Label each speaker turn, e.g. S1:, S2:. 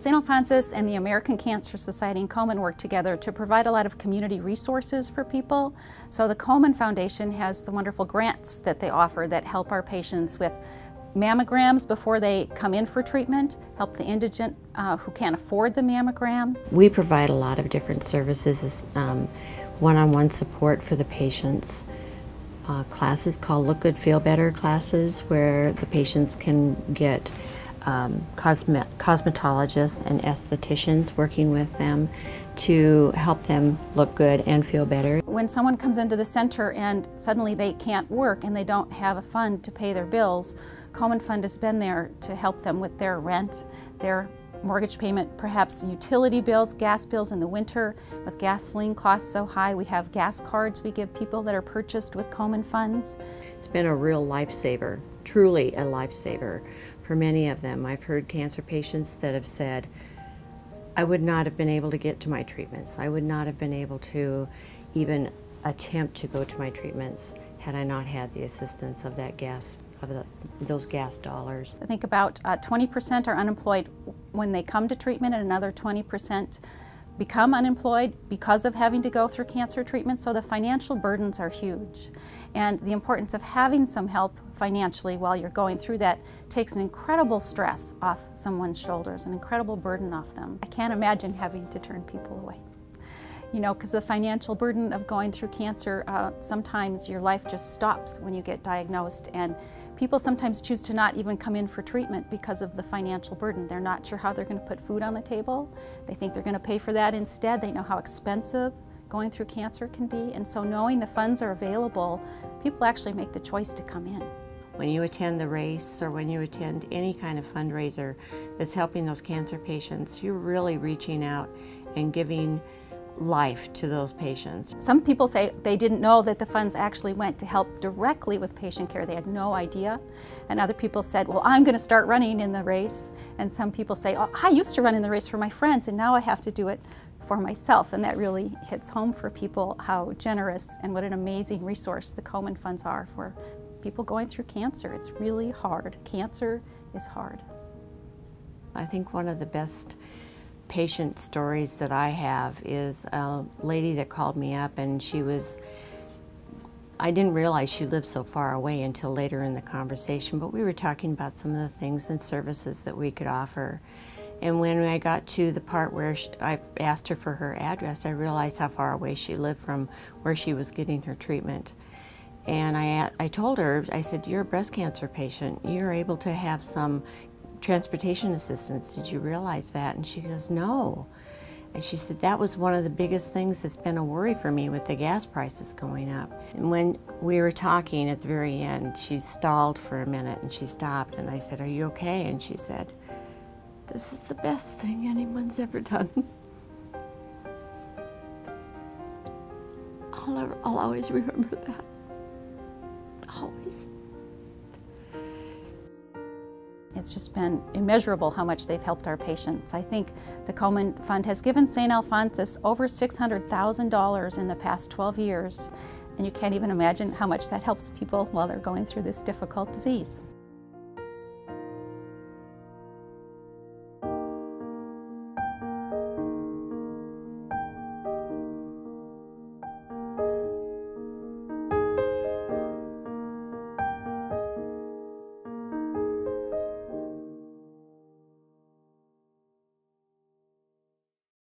S1: St. Alphonsus and the American Cancer Society in Komen work together to provide a lot of community resources for people. So the Komen Foundation has the wonderful grants that they offer that help our patients with mammograms before they come in for treatment, help the indigent who can't afford the mammograms.
S2: We provide a lot of different services, one-on-one support for the patients, classes called Look Good, Feel Better classes where the patients can get cosmetologists and estheticians working with them to help them look good and feel better.
S1: When someone comes into the center and suddenly they can't work and they don't have a fund to pay their bills, Komen Fund has been there to help them with their rent, their mortgage payment, perhaps utility bills, gas bills in the winter. With gasoline costs so high, we have gas cards we give people that are purchased with Komen funds.
S2: It's been a real lifesaver, truly a lifesaver for many of them. I've heard cancer patients that have said, I would not have been able to get to my treatments. I would not have been able to even attempt to go to my treatments had I not had the assistance of that those gas dollars.
S1: I think about 20% are unemployed when they come to treatment, and another 20% become unemployed because of having to go through cancer treatment. So the financial burdens are huge. And the importance of having some help financially while you're going through that takes an incredible stress off someone's shoulders, an incredible burden off them. I can't imagine having to turn people away. You know, because the financial burden of going through cancer, sometimes your life just stops when you get diagnosed, and people sometimes choose to not even come in for treatment because of the financial burden. They're not sure how they're going to put food on the table. They think they're going to pay for that instead. They know how expensive going through cancer can be, and so knowing the funds are available, people actually make the choice to come in.
S2: When you attend the race or when you attend any kind of fundraiser that's helping those cancer patients, you're really reaching out and giving life to those patients.
S1: Some people say they didn't know that the funds actually went to help directly with patient care. They had no idea. And other people said, well, I'm going to start running in the race. And some people say, oh, I used to run in the race for my friends and now I have to do it for myself. And that really hits home for people how generous and what an amazing resource the Komen funds are for people going through cancer. It's really hard. Cancer is hard.
S2: I think one of the best patient stories that I have is a lady that called me up, and I didn't realize she lived so far away until later in the conversation, but we were talking about some of the things and services that we could offer. And when I got to the part where I asked her for her address, I realized how far away she lived from where she was getting her treatment. And I told her, I said, you're a breast cancer patient. You're able to have some transportation assistance. Did you realize that? And she goes, no. And she said, that was one of the biggest things that's been a worry for me with the gas prices going up. And when we were talking at the very end, she stalled for a minute and she stopped, and I said, are you okay? And she said, this is the best thing anyone's ever done. I'll always remember that. Always.
S1: It's just been immeasurable how much they've helped our patients. I think the Komen Fund has given St. Alphonsus over $600,000 in the past 12 years, and you can't even imagine how much that helps people while they're going through this difficult disease.